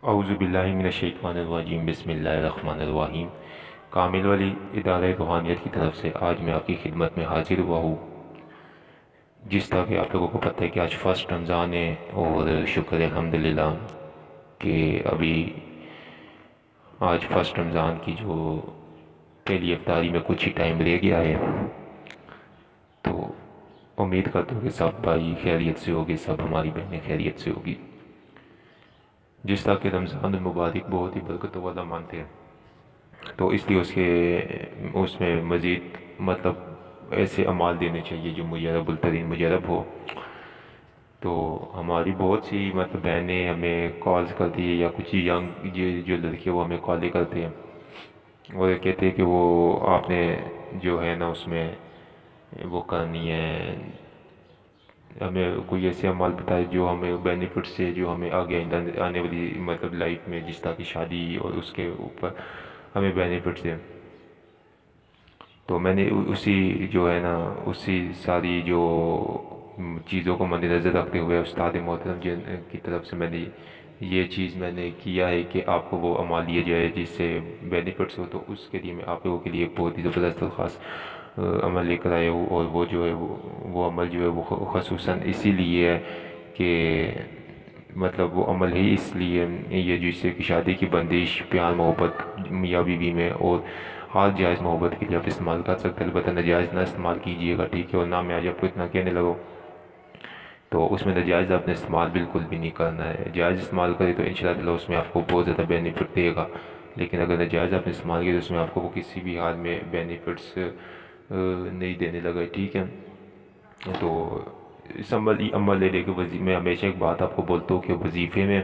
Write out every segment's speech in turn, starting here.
اعوذ باللہ من الشیطان الرجیم، بسم اللہ الرحمن الرحیم۔ کامل والی ادارہ روحانیت کی طرف سے آج میں آپ کی خدمت میں حاضر ہوا ہوں۔ جس طرح کہ آپ لوگوں کو پتہ ہے کہ آج فرسٹ رمضان ہے، اور شکر الحمدللہ کہ ابھی آج فرسٹ رمضان کی جو پہلی افطاری میں کچھ ہی ٹائم رہ گیا ہے، تو امید کرتا ہوں کہ سب بھائی خیریت سے ہوگی، سب ہماری بہنیں خیریت سے ہوگی۔ جس طرح کہ رمضان المبارک بہت ہی برکتوں والا مانتے ہیں، تو اس لیے اس میں مزید ایسے اعمال دینے چاہیے جو مجرب الترین مجرب ہو۔ تو ہماری بہت سی بہنیں ہمیں کالز کرتی ہے، یا کچھ ینگ جو لڑکے وہ ہمیں کالیں کرتے ہیں، اور یہ کہتے ہیں کہ وہ آپ نے جو ہے نا اس میں وہ کرنی ہے، ہمیں کوئی ایسے عمل بتائے جو ہمیں بینیفٹ سے، جو ہمیں آگے آنے والی لائف میں، جس طرح کی شادی اور اس کے اوپر ہمیں بینیفٹس ہیں۔ تو میں نے اسی ساری جو چیزوں کو مد نظر رکھتے ہوئے استاد محترم جن کی طرف سے یہ چیز میں نے کیا ہے کہ آپ کو وہ عمل دیا جائے جس سے بینیفٹس ہو، تو اس کے لیے میں آپ لوگوں کے لیے بہت ہی زبردست اور خاص عمل لے کر آیا ہوں۔ اور وہ جو ہے وہ عمل جو ہے وہ خصوصاً اسی لیے ہے کہ وہ عمل ہی اس لیے یہ جسے کہ شادی کی بندش، پیار محبت میاں بیوی میں، اور ہر جائز محبت کے لیے آپ استعمال کر سکتے ہیں، البتہ ناجائز نہ استعمال کیجیے گا، ٹھیک ہے؟ اور نہ میں آج آپ کو اتنا کہنے لگا تو اس میں ناجائز آپ نے استعمال بالکل بھی نہیں کرنا ہے۔ جائز استعمال کرے تو انشاءاللہ اس میں آپ کو بہت زیادہ بینیفٹ دے گا، لیکن اگر ناجائز آپ نے استعمال کیا تو اس میں آپ کو وہ کسی بھی حال میں بینیفٹس نہیں دینے لگا، ٹھیک ہے؟ تو اس عمل لے کے میں ہمیشہ ایک بات آپ کو بولتا ہوں کہ وظیفے میں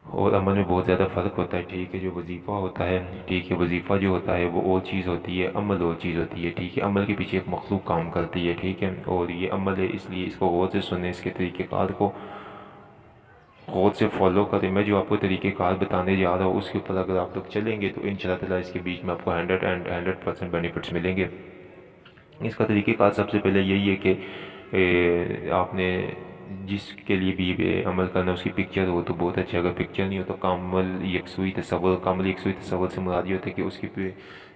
اور عمل میں بہت زیادہ فرق ہوتا ہے، ٹھیک ہے؟ جو وظیفہ ہوتا ہے، ٹھیک ہے، وظیفہ جو ہوتا ہے وہ اور چیز ہوتی ہے، عمل اور چیز ہوتی ہے، ٹھیک ہے؟ عمل کے پیچھے ایک مخلوق کام کرتی ہے، ٹھیک ہے؟ اور یہ عمل ہے، اس لیے اس کو غور سے سنیں، اس کے طریقہ کار کو غور سے فالو کریں۔ میں جو آپ کو طریقہ کار بتانے جا رہا ہوں اس کے اوپر اگر آپ لوگ چلیں گے تو انشاءاللہ تعالیٰ اس کے بیچ میں آپ کو 100% بینیفٹس ملیں گے۔ اس کا طریقہ کار سب سے پہلے یہی ہے کہ آپ نے جس کے لیے بھی عمل کرنا اس کی پکچر ہو تو بہت اچھا، اگر پکچر نہیں ہو تو کامل یکسوئی تصور سے مراد یہ ہوتا ہے کہ اس کی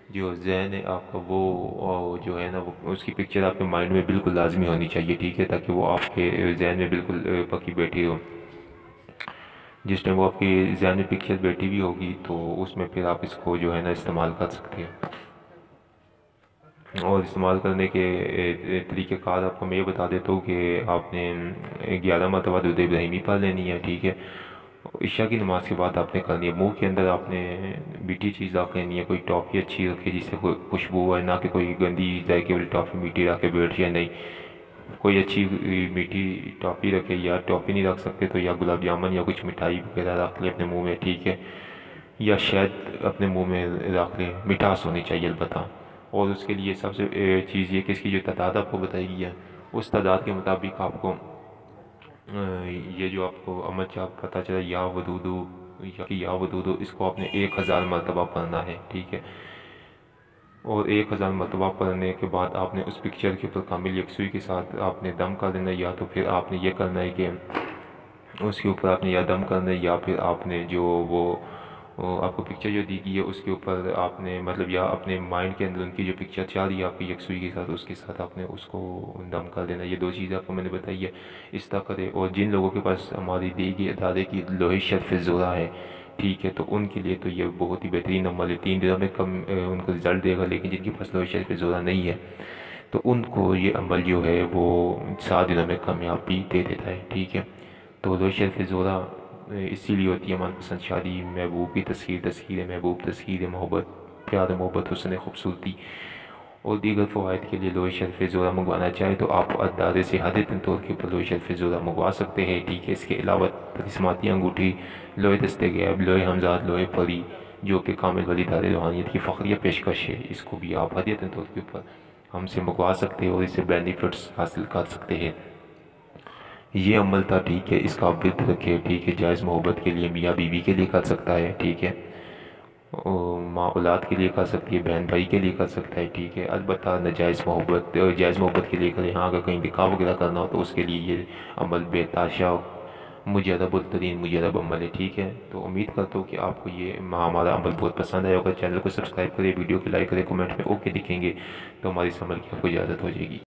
جو ذہن ہے آپ کا وہ جو ہے نا وہ اس کی پکچر آپ کے مائنڈ میں بالکل لازمی ہونی چاہیے، ٹھیک ہے؟ تاکہ وہ آپ کے ذہن میں بالکل پکی بیٹھی ہو۔ جس ٹائم وہ آپ کی ذہن میں پکچر بیٹھی بھی ہوگی تو اس میں پھر آپ اس کو جو ہے نا استعمال کر سکتے ہیں۔ اور استعمال کرنے کے طریقہ کار آپ کو میں یہ بتا دیتا ہوں کہ آپ نے 11 مرتبہ درود ابراہیمی پڑھ لینی ہے، ٹھیک ہے؟ عشاء کی نماز کے بعد آپ نے کرنی ہے۔ منہ کے اندر آپ نے میٹھی چیز رکھ لینی ہے، کوئی ٹافی اچھی رکھے جس سے کوئی خوشبو ہے، نہ کہ کوئی گندی ذائقے والی ٹافی میٹھی رکھ کے بیٹھ جائے، نہیں، کوئی اچھی میٹھی ٹافی رکھے، یا ٹافی نہیں رکھ سکتے تو یا گلاب جامن یا کچھ مٹھائی وغیرہ رکھ لیں اپنے منہ میں، ٹھیک ہے؟ یا شہد اپنے منہ میں رکھ لیں، مٹھاس ہونی چاہیے البتہ۔ اور اس کے لیے سب سے چیز یہ کہ اس کی جو تعداد آپ کو بتائی گئی ہے اس تعداد کے مطابق آپ کو یہ جو آپ کو عمل پتہ چلا یا ودودو اس کو آپ نے 1000 مرتبہ پڑھنا ہے، ٹھیک ہے؟ اور 1000 مرتبہ پڑھنے کے بعد آپ نے اس پکچر کے اوپر کامل یکسوئی کے ساتھ آپ نے دم کر دینا، یا تو پھر آپ نے یہ کرنا ہے کہ اس کے اوپر آپ نے یا دم کرنا ہے، یا پھر آپ نے جو وہ آپ کو پکچر جو دی گئی ہے اس کے اوپر آپ نے یا اپنے مائنڈ کے اندر ان کی جو پکچر چل رہی ہے آپ کی یکسوئی کے ساتھ، اس کے ساتھ آپ نے اس کو دم کر دینا۔ یہ 2 چیزیں آپ کو میں نے بتائی ہے، اس طرح کرے۔ اور جن لوگوں کے پاس ہماری دی گئی ادارے کی لوہے شرف زورہ ہے، ٹھیک ہے، تو ان کے لیے تو یہ بہت ہی بہترین عمل ہے، 3 دنوں میں کم ان کو رزلٹ دے گا۔ لیکن جن کے پاس لوہے شرف زورہ نہیں ہے تو ان کو یہ عمل جو ہے وہ 7 دنوں میں کامیابی دے دیتا ہے، ٹھیک ہے؟ تو لوہے شرف زورہ اسی لیے ہوتی ہے من پسند شادی، محبوب کی تسخیر محبوب، تسخیر محبت، پیار محبت، حسن خوبصورتی اور دیگر فوائد کے لیے لوہے شرف زورہ منگوانا چاہے تو آپ ادارے سے حدیث طور کے اوپر لوہے شرف زورہ منگوا سکتے ہیں، ٹھیک ہے؟ اس کے علاوہ تلسماتی انگوٹھی، لوہے دستگیب، لوہے حمزات، لوہے پری جو کہ کامل والی ادارے روحانیت کی فخریہ پیشکش ہے، اس کو بھی آپ حدیث طور کے اوپر ہم سے منگوا سکتے ہیں اور اس سے بینیفٹس حاصل کر سکتے ہیں۔ یہ عمل تھا، ٹھیک ہے؟ اس کا آپ ورد رکھے، ٹھیک ہے؟ جائز محبت کے لیے میاں بیوی کے لیے کر سکتا ہے، ٹھیک ہے؟ ماں اولاد کے لیے کر سکتی ہے، بہن بھائی کے لیے کر سکتا ہے، ٹھیک ہے؟ البتہ جائز محبت کے لیے کریں۔ ہاں اگر کہیں نکاح وغیرہ کرنا ہو تو اس کے لیے یہ عمل بے تحاشا مجرب الترین مجرب عمل ہے، ٹھیک ہے؟ تو امید کرتا ہوں کہ آپ کو یہ ہمارا عمل بہت پسند آیا ہوگا۔ چینل کو سبسکرائب کریں، ویڈیو کو لائک کریں، کمنٹ میں اوکے لکھیں گے تو ہماری اس عمل کی آپ کو اجازت ہو جائے گی۔